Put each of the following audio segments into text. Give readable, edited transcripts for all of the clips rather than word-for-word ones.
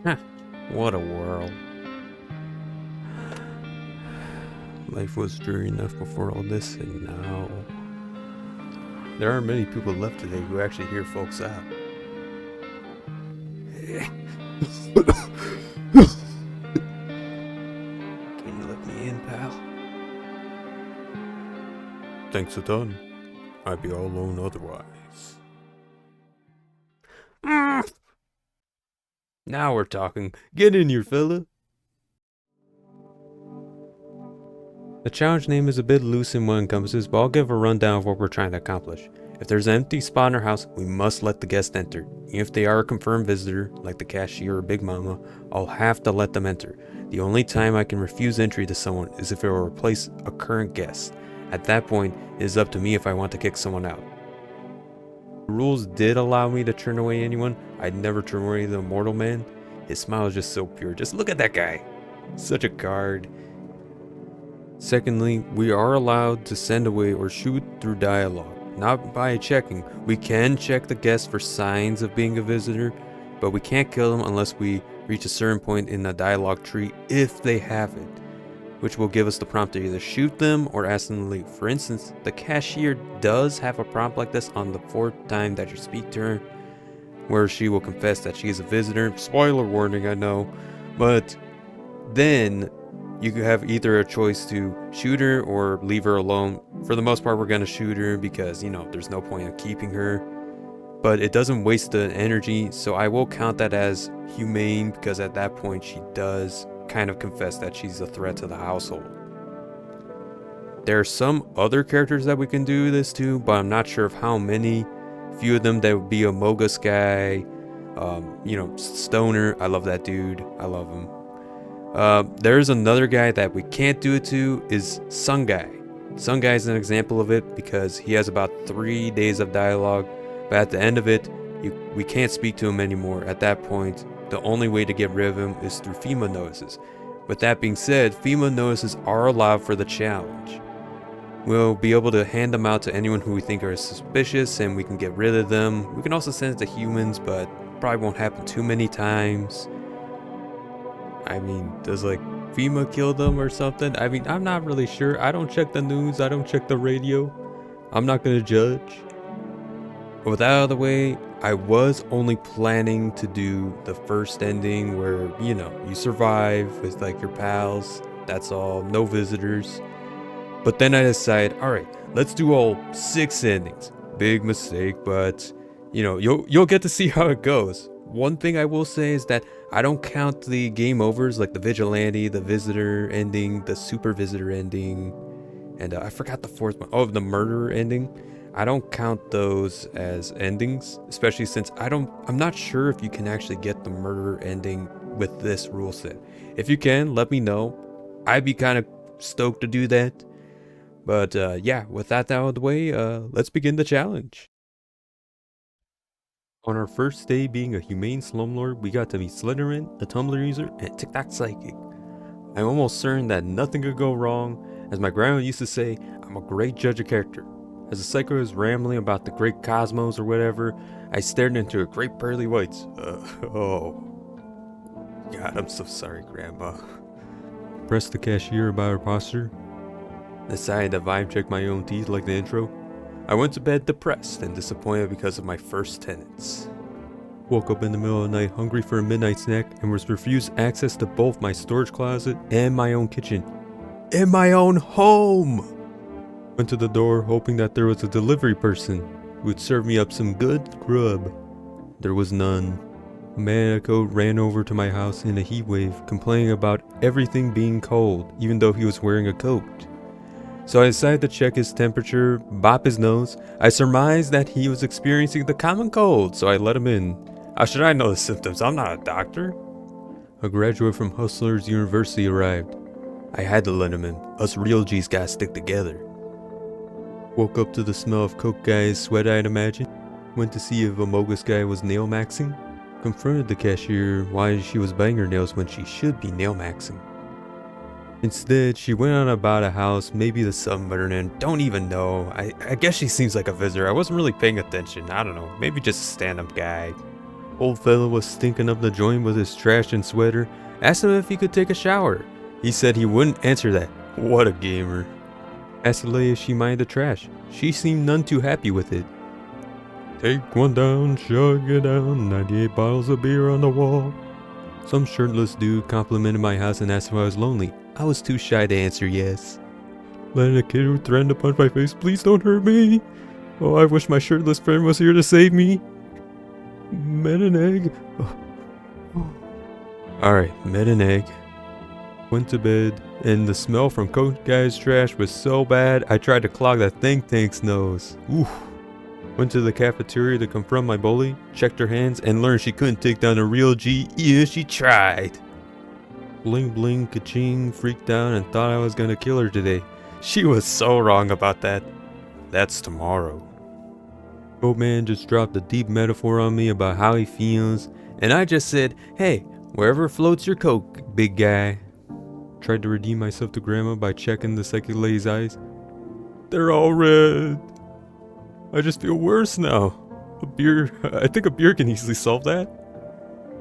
Huh, what a world. Life was dreary enough before all this, and now there aren't many people left today who actually hear folks out. Can you let me in, pal? Thanks a ton. I'd be all alone otherwise. Now we're talking. Get in here, fella. The challenge name is a bit loose in what encompasses, but I'll give a rundown of what we're trying to accomplish. If there's an empty spot in our house, we must let the guest enter. Even if they are a confirmed visitor, like the cashier or Big Mama, I'll have to let them enter. The only time I can refuse entry to someone is if it will replace a current guest. At that point, it is up to me if I want to kick someone out. The rules did allow me to turn away anyone. I'd never turn away the immortal man. His smile is just so pure. Just look at that guy. Such a guard. Secondly, we are allowed to send away or shoot through dialogue, not by checking. We can check the guest for signs of being a visitor, but we can't kill them unless we reach a certain point in the dialogue tree if they have it, which will give us the prompt to either shoot them or ask them to leave. For instance, the cashier does have a prompt like this on the 4th time that you speak to her, where she will confess that she is a visitor. Spoiler warning, I know, but then you could have either a choice to shoot her or leave her alone. For the most part, we're going to shoot her because, there's no point in keeping her. But it doesn't waste the energy, so I will count that as humane because at that point she does kind of confess that she's a threat to the household. There are some other characters that we can do this to, but I'm not sure of how many. A few of them that would be a Mogus guy, Stoner. I love that dude. I love him. There's another guy that we can't do it to is Sun Guy. Sun Guy is an example of it because he has about 3 days of dialogue, but at the end of it, we can't speak to him anymore. At that point, the only way to get rid of him is through FEMA notices. With that being said, FEMA notices are allowed for the challenge. We'll be able to hand them out to anyone who we think are suspicious and we can get rid of them. We can also send it to humans, but probably won't happen too many times. I mean, does FEMA kill them or something? I mean, I'm not really sure. I don't check the news. I don't check the radio. I'm not gonna judge. But with that out of the way, I was only planning to do the first ending where, you survive with your pals. That's all. No visitors. But then I decided, alright, let's do all 6 endings. Big mistake, but you'll get to see how it goes. One thing I will say is that I don't count the game overs like the vigilante, the visitor ending, the super visitor ending, and I forgot the 4th one. Oh, the murderer ending. I don't count those as endings, especially since I'm not sure if you can actually get the murderer ending with this rule set. If you can, let me know. I'd be kind of stoked to do that. But yeah, with that out of the way, let's begin the challenge. On our first day being a humane slumlord, we got to meet Slenderman, a Tumblr user, and TikTok Psychic. I'm almost certain that nothing could go wrong. As my grandma used to say, I'm a great judge of character. As the psycho was rambling about the great cosmos or whatever, I stared into a great pearly whites. Oh. God, I'm so sorry, Grandma. Press the cashier about her posture. Decided to vibe check my own teeth like the intro. I went to bed depressed and disappointed because of my first tenants. Woke up in the middle of the night hungry for a midnight snack and was refused access to both my storage closet and my own kitchen. In my own home! Went to the door hoping that there was a delivery person who would serve me up some good grub. There was none. A man in a coat ran over to my house in a heat wave, complaining about everything being cold, even though he was wearing a coat. So I decided to check his temperature, bop his nose. I surmised that he was experiencing the common cold, so I let him in. How should I know the symptoms? I'm not a doctor. A graduate from Hustlers University arrived. I had to let him in. Us real G's gotta stick together. Woke up to the smell of coke guy's sweat, I'd imagine. Went to see if a Mogus guy was nail maxing. Confronted the cashier why she was biting her nails when she should be nail maxing. Instead, she went on about a house, maybe the sun burned in, don't even know. I guess she seems like a visitor. I wasn't really paying attention, I don't know, maybe just a stand-up guy. Old fella was stinking up the joint with his trash and sweater. Asked him if he could take a shower. He said he wouldn't answer that. What a gamer. Asked the lady if she minded the trash. She seemed none too happy with it. Take one down, chug it down, 98 bottles of beer on the wall. Some shirtless dude complimented my house and asked if I was lonely. I was too shy to answer yes. Letting a kid who threatened to punch my face, please don't hurt me. Oh, I wish my shirtless friend was here to save me. Met an egg. Alright, met an egg. Went to bed, and the smell from coke guy's trash was so bad, I tried to clog the think tank's nose. Oof. Went to the cafeteria to confront my bully, checked her hands, and learned she couldn't take down a real G, even if she tried. Bling bling ka-ching, freaked out and thought I was gonna kill her today. She was so wrong about that. That's tomorrow. Old man just dropped a deep metaphor on me about how he feels, and I just said, hey, wherever floats your coke, big guy. Tried to redeem myself to grandma by checking the psychic lady's eyes. They're all red. I just feel worse now. I think a beer can easily solve that.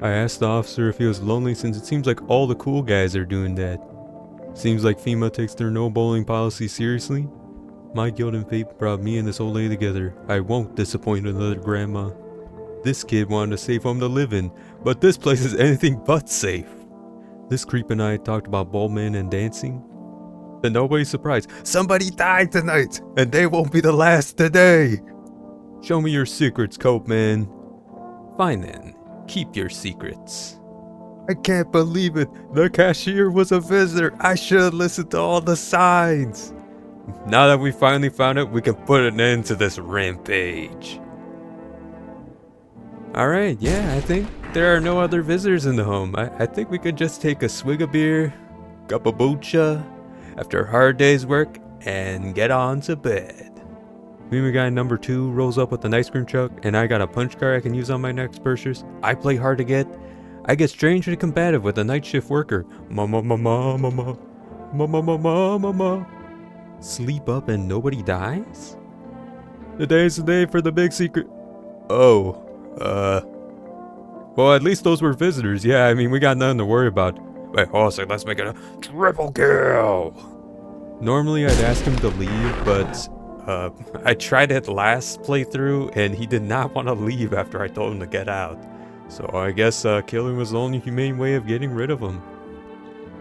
I asked the officer if he was lonely since it seems like all the cool guys are doing that. Seems like FEMA takes their no bowling policy seriously. My guilt and fate brought me and this old lady together. I won't disappoint another grandma. This kid wanted a safe home to live in, but this place is anything but safe. This creep and I talked about bald men and dancing. To nobody's surprise, somebody died tonight, and they won't be the last today. Show me your secrets, Cope Man. Fine then, keep your secrets. I can't believe it. The cashier was a visitor. I should have listened to all the signs. Now that we finally found it, we can put an end to this rampage. Alright, yeah, I think there are no other visitors in the home. I think we could just take a swig of beer, cup of bucha, after a hard day's work, and get on to bed. FEMA guy number 2 rolls up with an ice cream truck, and I got a punch card I can use on my next purchase. I play hard to get. I get strangely combative with a night shift worker. Mama. Sleep up and nobody dies? Today's the day for the big secret. Oh, well, at least those were visitors. Yeah, I mean, we got nothing to worry about. Wait, hold on a second, let's make it a triple kill. Normally, I'd ask him to leave, but I tried it last playthrough, and he did not want to leave after I told him to get out. So I guess killing was the only humane way of getting rid of him.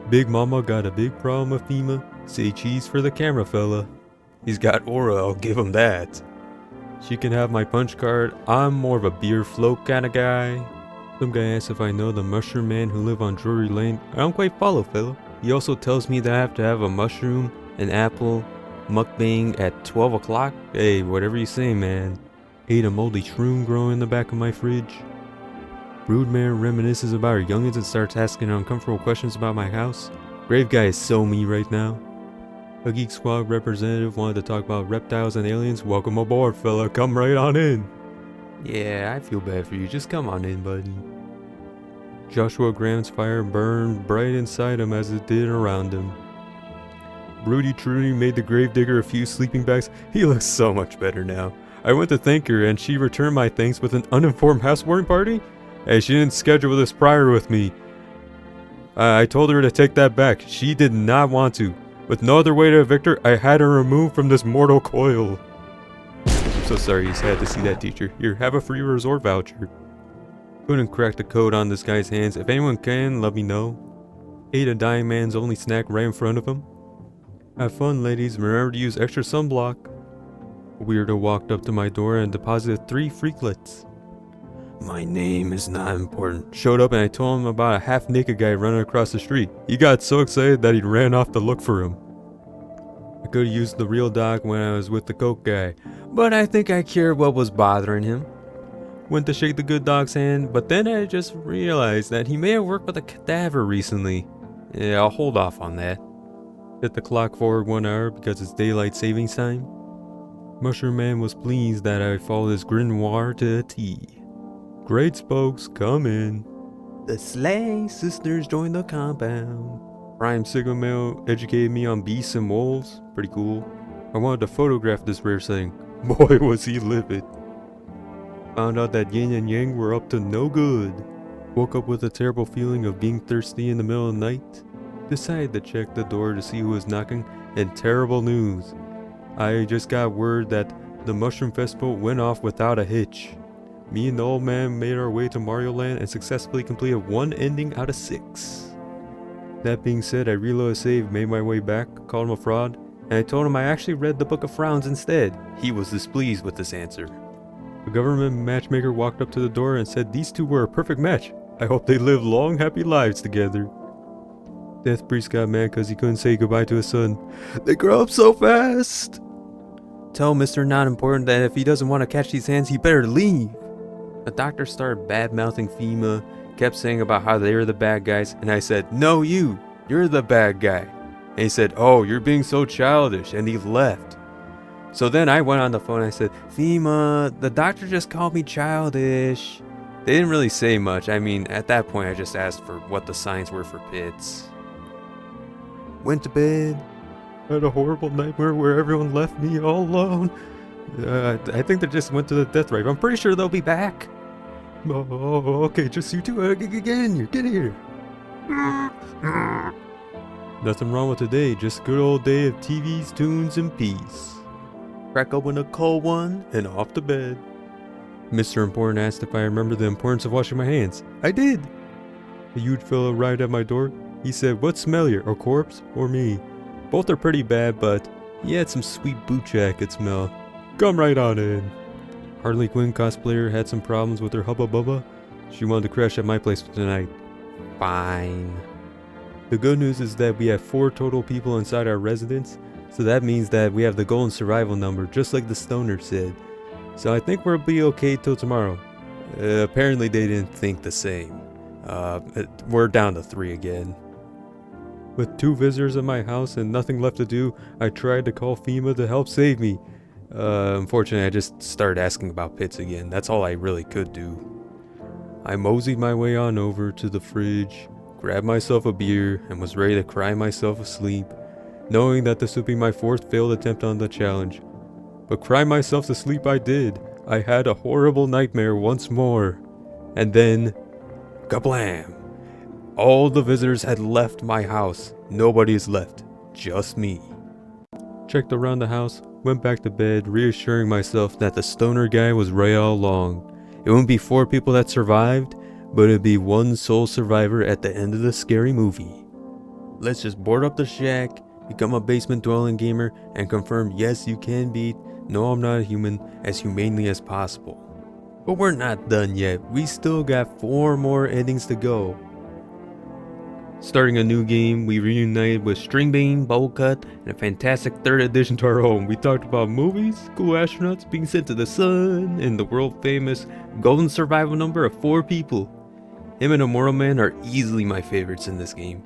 Big Mama got a big problem with FEMA. Say cheese for the camera fella. He's got aura, I'll give him that. She can have my punch card. I'm more of a beer float kind of guy. Some guy asks if I know the mushroom man who live on Drury Lane. I don't quite follow, fella. He also tells me that I have to have a mushroom, an apple, mukbang at 12 o'clock. Hey, whatever you say, man. Ate a moldy shroom growing in the back of my fridge. Broodmare reminisces about her youngins and starts asking uncomfortable questions about my house. Grave guy is so me right now. A Geek Squad representative wanted to talk about reptiles and aliens. Welcome aboard, fella. Come right on in. Yeah, I feel bad for you. Just come on in, buddy. Joshua Graham's fire burned bright inside him as it did around him. Broody Trudy made the gravedigger a few sleeping bags. He looks so much better now. I went to thank her and she returned my thanks with an uninformed housewarming party? Hey, she didn't schedule this prior with me. I told her to take that back. She did not want to. With no other way to evict her, I had her removed from this mortal coil. I'm so sorry you had to see that, teacher. Here, have a free resort voucher. Couldn't crack the code on this guy's hands. If anyone can, let me know. Ate a dying man's only snack right in front of him. Have fun, ladies. Remember to use extra sunblock. A weirdo walked up to my door and deposited 3 freaklets. My name is not important. Showed up and I told him about a half-naked guy running across the street. He got so excited that he ran off to look for him. I could have used the real doc when I was with the coke guy, but I think I cured what was bothering him. Went to shake the good dog's hand, but then I just realized that he may have worked with a cadaver recently. Yeah, I'll hold off on that. Set the clock forward 1 hour because it's daylight savings time. Mushroom Man was pleased that I followed his grimoire to a T. Great spokes, come in. The Slay Sisters joined the compound. Prime Sigma Male educated me on beasts and wolves. Pretty cool. I wanted to photograph this rare thing. Boy, was he livid. Found out that yin and yang were up to no good. Woke up with a terrible feeling of being thirsty in the middle of the night. Decided to check the door to see who was knocking, and terrible news. I just got word that the Mushroom Festival went off without a hitch. Me and the old man made our way to Mario Land and successfully completed 1 ending out of 6. That being said, I reloaded save, made my way back, called him a fraud, and I told him I actually read the Book of Frowns instead. He was displeased with this answer. The government matchmaker walked up to the door and said these two were a perfect match. I hope they live long, happy lives together. Death Priest got mad because he couldn't say goodbye to his son. They grow up so fast! Tell Mr. Not Important that if he doesn't want to catch these hands, he better leave. The doctor started bad-mouthing FEMA, kept saying about how they were the bad guys, and I said, no, you're the bad guy. And he said, oh, you're being so childish, and he left. So then I went on the phone and I said, FEMA, the doctor just called me childish. They didn't really say much. I mean, at that point I just asked for what the signs were for pits. Went to bed. Had a horrible nightmare where everyone left me all alone. I think they just went to the death rave. I'm pretty sure they'll be back. Oh, okay, just you two. Get in here, get here. Nothing wrong with today, just a good old day of TVs, tunes, and peace. Crack open a cold one and off to bed. Mr. Important asked if I remember the importance of washing my hands. I did. A huge fellow arrived at my door. He said, what's smellier, a corpse or me? Both are pretty bad, but he had some sweet boot jacket smell. Come right on in. Harley Quinn cosplayer had some problems with her hubba bubba. She wanted to crash at my place for tonight. Fine. The good news is that we have 4 total people inside our residence, so that means that we have the golden survival number, just like the stoner said. So I think we'll be okay till tomorrow. Apparently they didn't think the same. We're down to 3 again. With 2 visitors at my house and nothing left to do, I tried to call FEMA to help save me. Unfortunately, I just started asking about pits again. That's all I really could do. I moseyed my way on over to the fridge, grabbed myself a beer, and was ready to cry myself asleep, knowing that this would be my 4th failed attempt on the challenge. But cry myself to sleep I did. I had a horrible nightmare once more. And then, kablam! All the visitors had left my house. Nobody is left. Just me. Checked around the house, went back to bed, reassuring myself that the stoner guy was right all along. It wouldn't be 4 people that survived, but it'd be 1 sole survivor at the end of the scary movie. Let's just board up the shack, become a basement dwelling gamer, and confirm yes you can beat No I'm Not a Human as humanely as possible. But we're not done yet. We still got 4 more endings to go. Starting a new game, we reunited with Stringbean, Bubblecut, and a fantastic 3rd addition to our home. We talked about movies, cool astronauts being sent to the sun, and the world famous golden survival number of 4 people. Him and Immortal Man are easily my favorites in this game.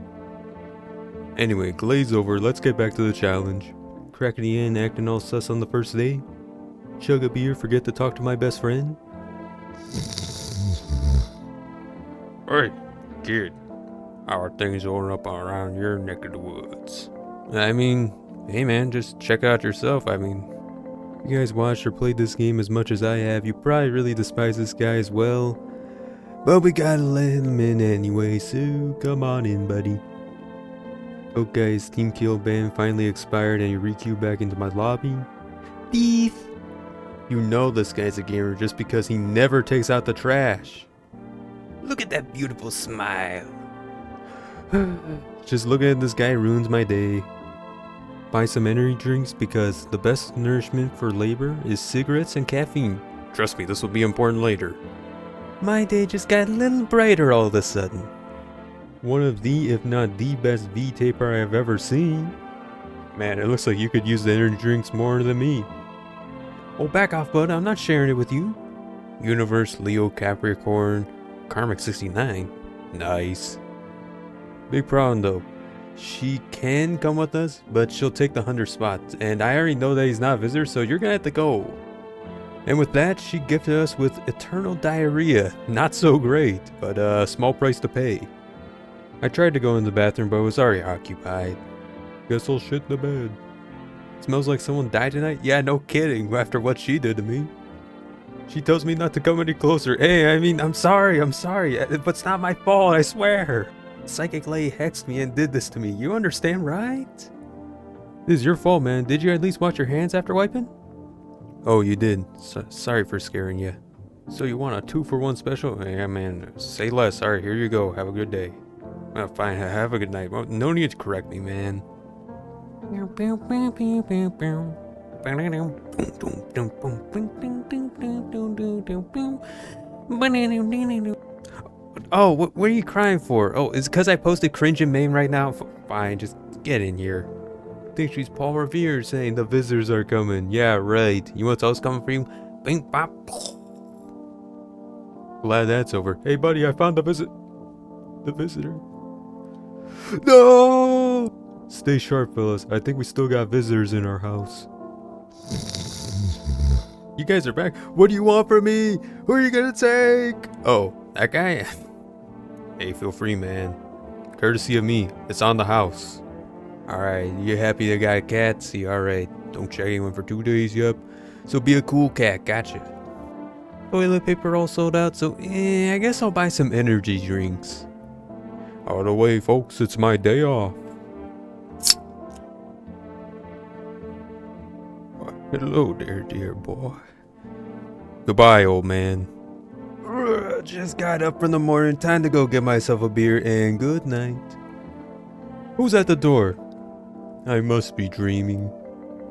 Anyway, glaze over, let's get back to the challenge. Cracking the in, acting all sus on the first day. Chug a beer, forget to talk to my best friend. Hey, kid. How are things going up around your neck of the woods? I mean, hey man, just check out yourself. I mean, if you guys watched or played this game as much as I have, you probably really despise this guy as well. But we gotta let him in anyway, so come on in, buddy. Okay, his team kill ban finally expired and he re-queued back into my lobby. Thief! You know this guy's a gamer just because he never takes out the trash. Look at that beautiful smile. Just looking at this guy ruins my day. Buy some energy drinks because the best nourishment for labor is cigarettes and caffeine. Trust me, this will be important later. My day just got a little brighter all of a sudden. One of the, if not the best V-taper I have ever seen. Man, it looks like you could use the energy drinks more than me. Oh, back off, bud. I'm not sharing it with you. Universe, Leo, Capricorn, Karmic 69. Nice. Big problem though. She can come with us, but she'll take the 100 spot. And I already know that he's not a visitor, so you're gonna have to go. And with that, she gifted us with eternal diarrhea. Not so great, but a small price to pay. I tried to go in the bathroom, but it was already occupied. Guess I'll shit in the bed. Smells like someone died tonight? Yeah, no kidding, after what she did to me. She tells me not to come any closer. Hey, I mean, I'm sorry, but it's not my fault, I swear. Psychic lady hexed me and did this to me, you understand, right? This is your fault, man. Did you at least wash your hands after wiping? Oh, you did. Sorry for scaring you. So you want a 2-for-1 special? Yeah, man, say less. Alright, here you go. Have a good day. Well, fine, have a good night. Well, no need to correct me, man. Oh, what are you crying for? Oh, is it because I posted cringe in Maine right now? Fine, just get in here. I think she's Paul Revere saying the visitors are coming. Yeah, right. You want those coming for you? Bing, bop. Glad that's over. Hey, buddy, I found the visitor. No! Stay sharp, fellas. I think we still got visitors in our house. You guys are back. What do you want from me? Who are you gonna take? Oh, that guy? Hey, feel free, man. Courtesy of me. It's on the house. Alright, you happy to got a cat? See, alright. Don't check anyone for 2 days, yep. So be a cool cat, gotcha. Toilet paper all sold out, so I guess I'll buy some energy drinks. Out of the way, folks, it's my day off. Hello there, dear boy. Goodbye, old man. Just got up from the morning, time to go get myself a beer, and good night. Who's at the door? I must be dreaming.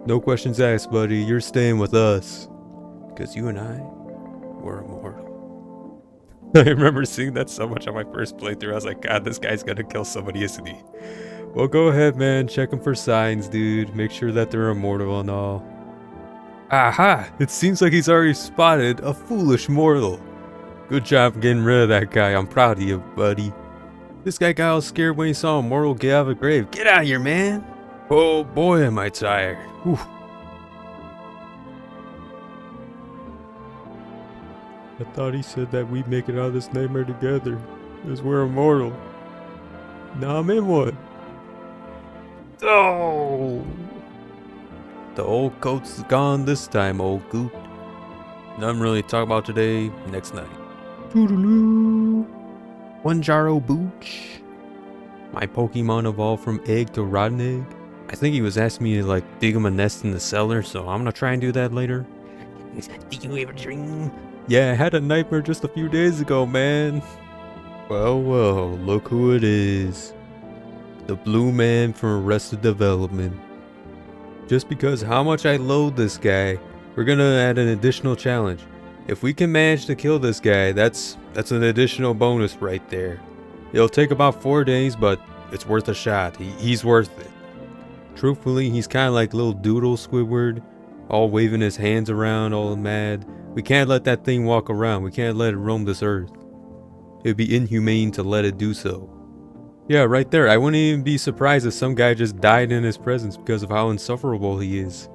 No questions asked, buddy. You're staying with us. Because you and I were immortal. I remember seeing that so much on my first playthrough. I was like, God, this guy's gonna kill somebody, isn't he? Well, go ahead, man. Check them for signs, dude. Make sure that they're immortal and all. Aha! It seems like he's already spotted a foolish mortal. Good job getting rid of that guy. I'm proud of you, buddy. This guy got all scared when he saw a mortal get out of a grave. Get out of here, man! Oh boy, am I tired. Whew. I thought he said that we'd make it out of this nightmare together, because we're immortal. Now I'm in one. Oh! The old coat's gone this time, old goot. Nothing really to talk about today. Next night. Toodaloo. One Jaro Booch. My Pokemon evolved from egg to rotten egg. I think he was asking me to like dig him a nest in the cellar, so I'm gonna try and do that later. Did you ever dream? Yeah, I had a nightmare just a few days ago, man. Well, look who it is. The blue man from Arrested Development. Just because how much I loathe this guy, we're gonna add an additional challenge. If we can manage to kill this guy, that's an additional bonus right there. It'll take about 4 days, but it's worth a shot. He's worth it. Truthfully, he's kind of like little Doodle Squidward, all waving his hands around, all mad. We can't let that thing walk around. We can't let it roam this earth. It'd be inhumane to let it do so. Yeah, right there. I wouldn't even be surprised if some guy just died in his presence because of how insufferable he is.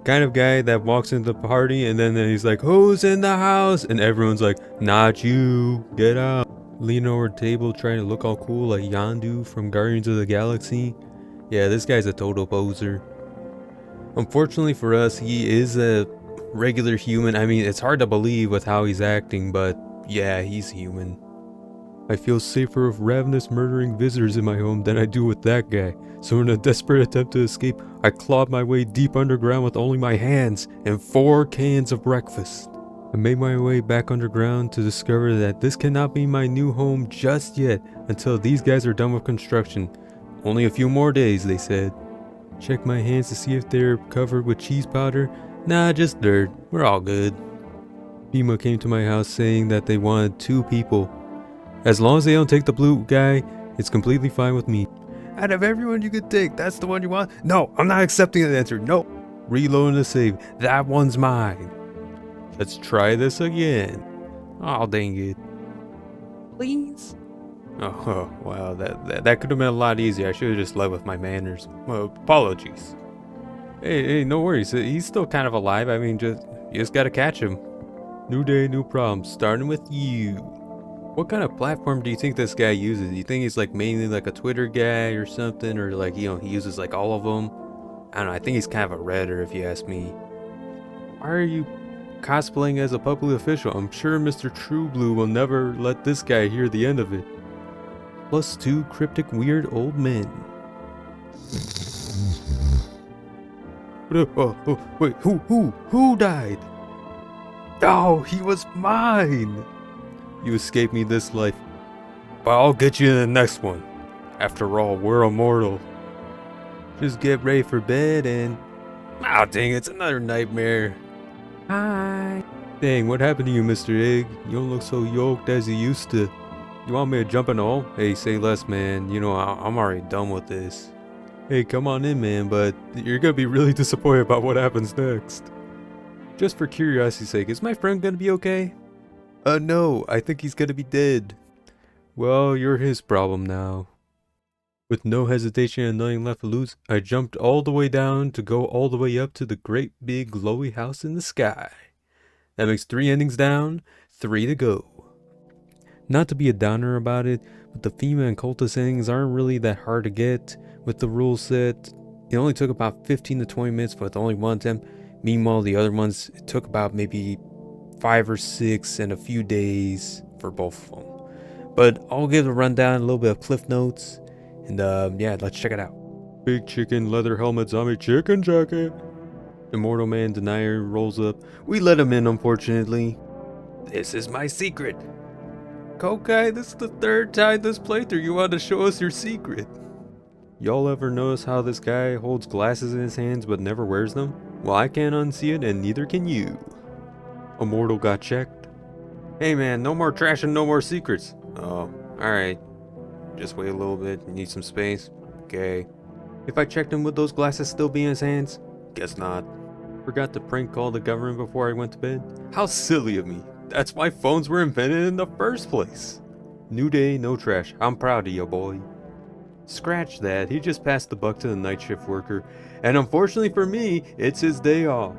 Kind of guy that walks into the party and then he's like, who's in the house? And everyone's like, not you, get out. Leaning over the table trying to look all cool like Yondu from Guardians of the Galaxy. Yeah, this guy's a total poser. Unfortunately for us, he is a regular human. I mean, it's hard to believe with how he's acting, but yeah, he's human. I feel safer with ravenous murdering visitors in my home than I do with that guy. So in a desperate attempt to escape, I clawed my way deep underground with only my hands and 4 cans of breakfast. I made my way back underground to discover that this cannot be my new home just yet until these guys are done with construction. Only a few more days, they said. Check my hands to see if they're covered with cheese powder. Nah, just dirt. We're all good. FEMA came to my house saying that they wanted 2 people. As long as they don't take the blue guy, it's completely fine with me. Out of everyone you could take, that's the one you want? No, I'm not accepting the answer. No. Reloading the save. That one's mine. Let's try this again. Oh, dang it. Please? Oh, wow, that could have been a lot easier. I should have just led with my manners. Well, apologies. Hey, no worries. He's still kind of alive. I mean, you just gotta catch him. New day, new problems. Starting with you. What kind of platform do you think this guy uses? Do you think he's like mainly like a Twitter guy or something? Or like, he uses like all of them? I don't know. I think he's kind of a Redditor if you ask me. Why are you cosplaying as a public official? I'm sure Mr. Trueblue will never let this guy hear the end of it. Plus 2 cryptic weird old men. Wait, who died? Oh, he was mine! You escaped me this life, but I'll get you in the next one. After all, we're immortal. Just get ready for bed and... Oh, dang, it's another nightmare. Hi. Dang, what happened to you, Mr. Egg? You don't look so yoked as you used to. You want me to jump in the hole? Hey, say less, man. You know, I'm already done with this. Hey, come on in, man, but you're gonna be really disappointed about what happens next. Just for curiosity's sake, is my friend gonna be okay? No, I think he's gonna be dead. Well, you're his problem now. With no hesitation and nothing left to lose, I jumped all the way down to go all the way up to the great big glowy house in the sky. That makes 3 endings down, 3 to go. Not to be a downer about it, but the FEMA and cultist endings aren't really that hard to get with the rule set. It only took about 15 to 20 minutes with only one attempt. Meanwhile, the other ones, it took about maybe 5 or 6 and a few days for both of them. But I'll give a rundown, a little bit of cliff notes, and yeah, let's check it out. Big chicken, leather helmet, zombie chicken jacket. Immortal man denier rolls up. We let him in, unfortunately. This is my secret. Kokai, this is the 3rd time this playthrough you want to show us your secret. Y'all ever notice how this guy holds glasses in his hands but never wears them? Well, I can't unsee it and neither can you. Immortal got checked. Hey man, no more trash and no more secrets. Oh, alright. Just wait a little bit, you need some space? Okay. If I checked him, would those glasses still be in his hands? Guess not. Forgot to prank call the government before I went to bed? How silly of me. That's why phones were invented in the first place. New day, no trash. I'm proud of you, boy. Scratch that, he just passed the buck to the night shift worker. And unfortunately for me, it's his day off.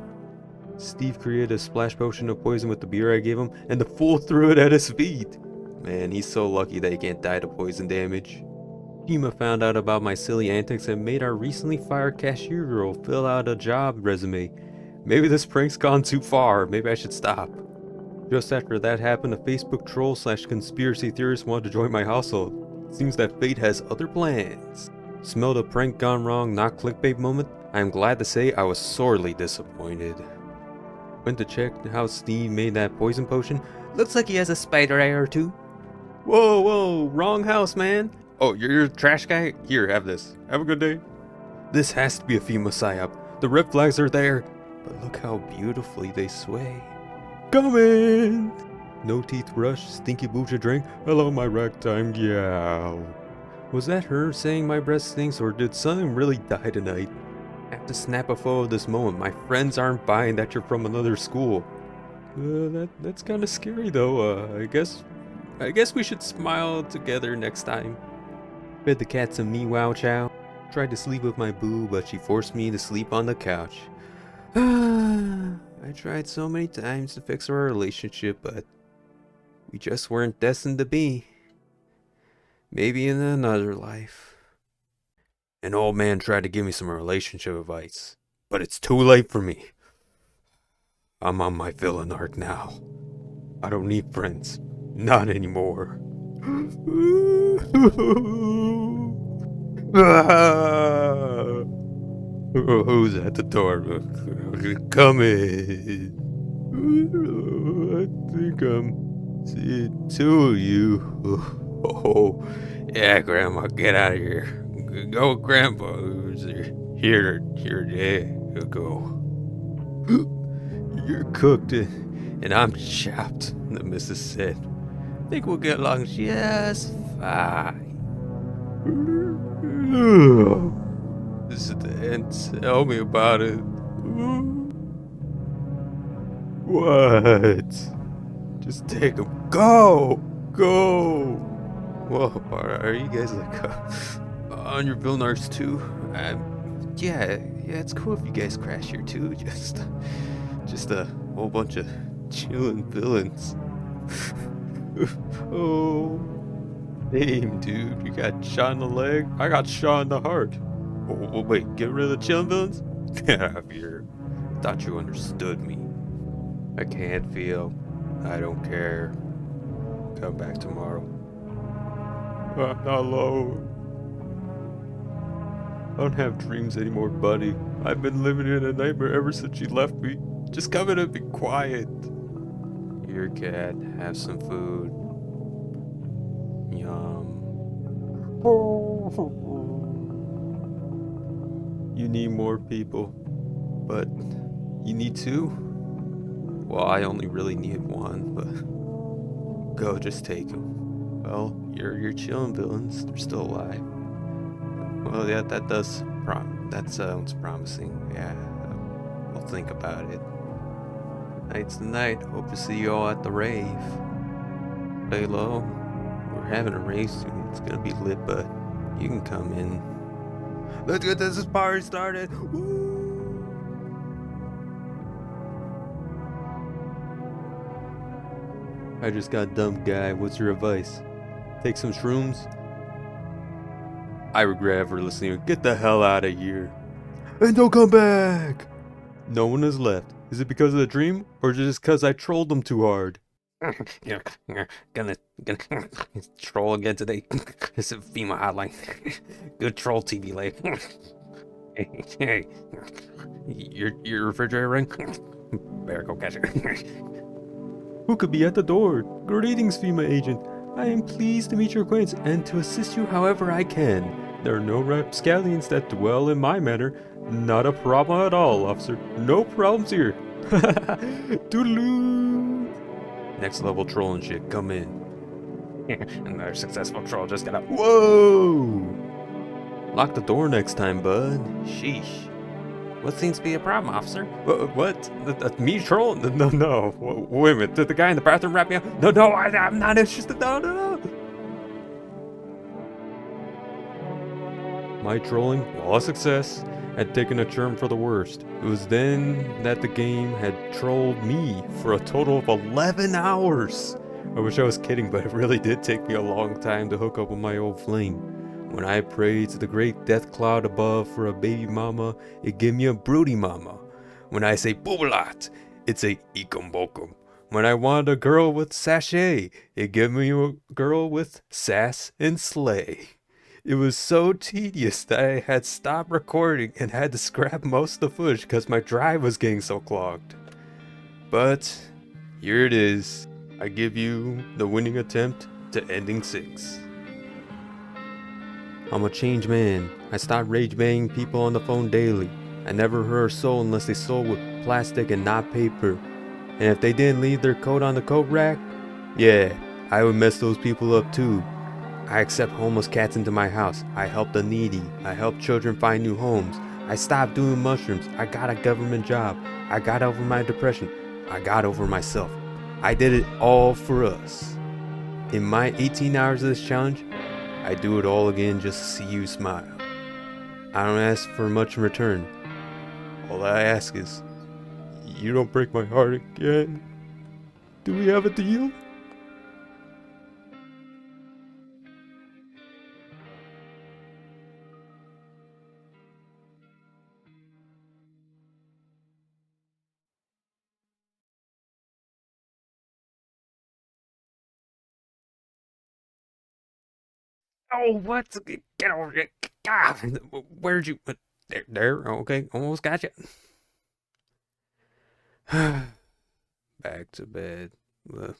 Steve created a splash potion of poison with the beer I gave him, and the fool threw it at his feet. Man, he's so lucky that he can't die to poison damage. FEMA found out about my silly antics and made our recently fired cashier girl fill out a job resume. Maybe this prank's gone too far, maybe I should stop. Just after that happened, a Facebook troll / conspiracy theorist wanted to join my household. Seems that fate has other plans. Smelled a prank gone wrong, not clickbait moment? I am glad to say I was sorely disappointed. Went to check how Steve made that poison potion. Looks like he has a spider eye or 2. Whoa, wrong house, man. Oh, you're a trash guy? Here, have this. Have a good day. This has to be a FEMA psyop. The red flags are there, but look how beautifully they sway. Come in! No teeth brush, stinky boocha drink. Hello, my ragtime gal. Was that her saying my breath stinks, or did something really die tonight? I have to snap a photo of this moment. My friends aren't buying that you're from another school. That's kind of scary though. I guess we should smile together next time. Fed the cat some meow chow. Tried to sleep with my boo, but she forced me to sleep on the couch. I tried so many times to fix our relationship, but we just weren't destined to be. Maybe in another life. An old man tried to give me some relationship advice, but it's too late for me. I'm on my villain arc now. I don't need friends. Not anymore. Who's at the door? Come in. I think I'm seeing 2 of you. Oh, yeah, Grandma, get out of here. Go, Grandpa. Here, there, go. You're cooked. And I'm shocked. The missus said, think we'll get along just fine. This is the end. Tell me about it. What? Just take him. Go! Go! Whoa, are you guys like on your bill nurse too? Yeah, it's cool if you guys crash here too. Just a whole bunch of chilling villains. Oh, damn, dude, you got shot in the leg. I got shot in the heart. Oh, wait, get rid of the chilling villains? Get out of here. Thought you understood me. I can't feel. I don't care. Come back tomorrow. I'm not alone. I don't have dreams anymore, buddy. I've been living in a nightmare ever since you left me. Just come in and be quiet. Here, cat. Have some food. Yum. You need more people. But you need two? Well, I only really need one, but go, just take them. Well, you're chilling villains. They're still alive. Well, yeah, that sounds promising. Yeah, we'll think about it. Night's the night. Hope to see you all at the rave. Lay low. We're having a rave soon. It's gonna be lit, but you can come in. Let's get this party started. Woo! I just got dumped, guy. What's your advice? Take some shrooms? I regret ever listening. Get the hell out of here. And don't come back! No one is left. Is it because of the dream, or just because I trolled them too hard? Gonna troll again today. It's a FEMA hotline. Good troll TV late. Hey, your refrigerator ring? Better go catch it. Who could be at the door? Greetings, FEMA agent. I am pleased to meet your acquaintance and to assist you however I can. There are no rapscallions that dwell in my manor. Not a problem at all, officer. No problems here. Toodaloo. Next level trolling shit, come in. Another successful troll just got up. Whoa! Lock the door next time, bud. Sheesh. What seems to be a problem, officer? What? Me troll? No. Wait a minute. Did the guy in the bathroom wrap me up? No, I'm not interested. No. My trolling, while a success, had taken a turn for the worst. It was then that the game had trolled me for a total of 11 hours. I wish I was kidding, but it really did take me a long time to hook up with my old flame. When I prayed to the great death cloud above for a baby mama, it gave me a broody mama. When I say boobalat, it's a ikumbokum. When I wanted a girl with sachet, it gave me a girl with sass and slay. It was so tedious that I had stopped recording and had to scrap most of the footage because my drive was getting so clogged. But here it is. I give you the winning attempt to ending 6. I'm a changed man. I stopped rage banging people on the phone daily. I never hurt a soul unless they sold with plastic and not paper. And if they didn't leave their coat on the coat rack, yeah, I would mess those people up too. I accept homeless cats into my house. I help the needy. I help children find new homes. I stopped doing mushrooms. I got a government job. I got over my depression. I got over myself. I did it all for us. In my 18 hours of this challenge, I do it all again just to see you smile. I don't ask for much in return. All I ask is, you don't break my heart again. Do we have a deal? Oh, what? Get over it. God, where'd you... There, okay, almost got you. Back to bed. Ugh.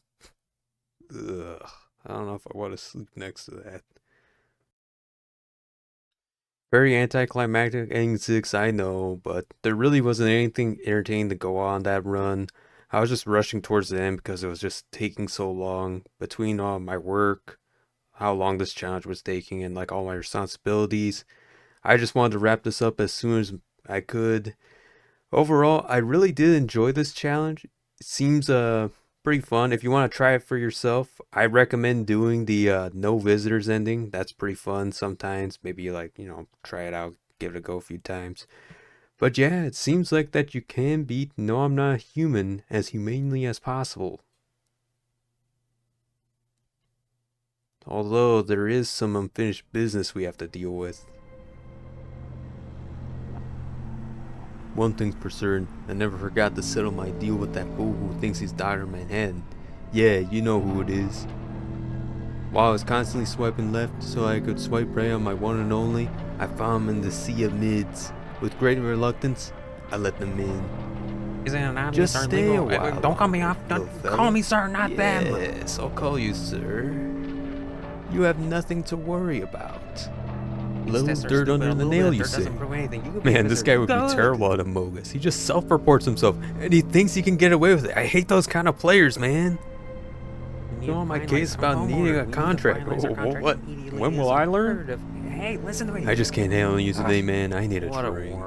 I don't know if I want to sleep next to that. Very anticlimactic ending 6, I know, but there really wasn't anything entertaining to go on that run. I was just rushing towards the end because it was just taking so long between all my work, how long this challenge was taking, and like all my responsibilities. I just wanted to wrap this up as soon as I could. Overall, I really did enjoy this challenge. It seems pretty fun. If you want to try it for yourself, I recommend doing the no visitors ending. That's pretty fun sometimes. Maybe like, try it out, give it a go a few times. But yeah, it seems like that you can beat No, I'm Not Human as humanely as possible. Although there is some unfinished business we have to deal with. One thing's for certain, I never forgot to settle my deal with that fool who thinks he's Dr. Manhattan. Yeah, you know who it is. While I was constantly swiping left so I could swipe right on my one and only, I found him in the sea of mids. With great reluctance, I let them in. Just stay a while. Don't call me off. Don't call me sir, not them. Yes, I'll call you sir. You have nothing to worry about. Little dirt under the nail, you say? Man, this guy would be terrible at Among Us. He just self-reports himself, and he thinks he can get away with it. I hate those kind of players, man. You know my case about needing a contract. What? When will I learn? Hey, listen to me. I just can't handle you today, man. I need a drink.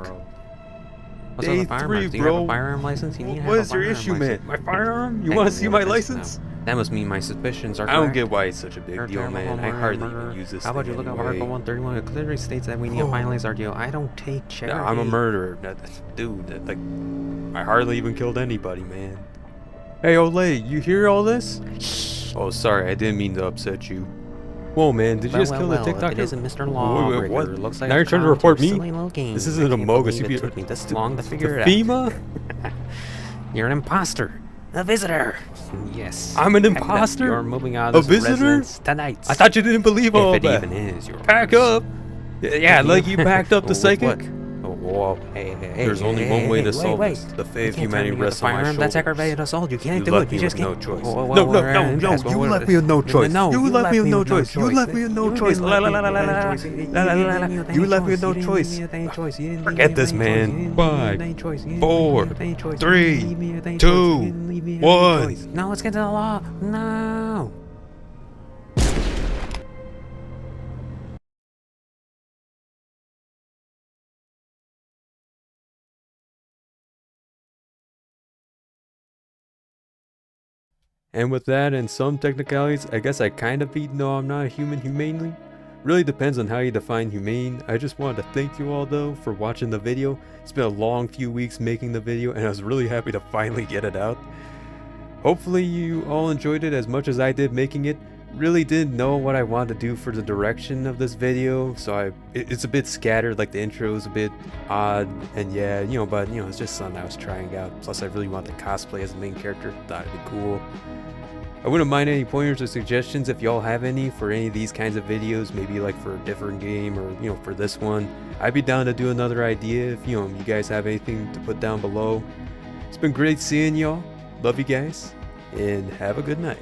Day 3, bro. Do you have a firearm license? What is your issue, man? My firearm? You want to see my license? That must mean my suspicions are I correct. don't get why it's such a big deal, man. I hardly even use this. How about you look up Article 131? It clearly states that we need to finalize our deal. I don't take charity. No, I'm a murderer. Dude, I hardly even killed anybody, man. Hey, Olay, you hear all this? Oh, sorry, I didn't mean to upset you. Whoa, man, did you just kill the TikTok? It isn't Mr. Lawbreaker. Wait, what? It looks like now you're trying to report me? This isn't a Mogus. It took me this long to figure it out. FEMA? You're an imposter. A visitor. Yes. I'm an imposter? You're moving out of this residence tonight. I thought you didn't believe all that. If it even is yours. Pack up. Yeah, like you packed up the psychic. Whoa, hey, There's only one way to solve this. The fate of humanity rests on my shoulders. That's aggravated assault. You can't do it. You just can't. No choice. No. You left me with no choice. You left me with no choice. You left me with no choice. You left me with no choice. Forget this, man. 5, 4, 3, 2, 1. No, let's get to the law. No. And with that and some technicalities, I guess I kind of beat No, I'm Not a Human humanely. Really depends on how you define humane. I just wanted to thank you all though for watching the video. It's been a long few weeks making the video and I was really happy to finally get it out. Hopefully you all enjoyed it as much as I did making it. Really didn't know what I wanted to do for the direction of this video, so it's a bit scattered, like the intro is a bit odd, and yeah, but it's just something I was trying out. Plus I really want the cosplay as the main character, thought it'd be cool. I wouldn't mind any pointers or suggestions if y'all have any for any of these kinds of videos, maybe like for a different game or for this one. I'd be down to do another idea if you guys have anything to put down below. It's been great seeing y'all. Love you guys and have a good night.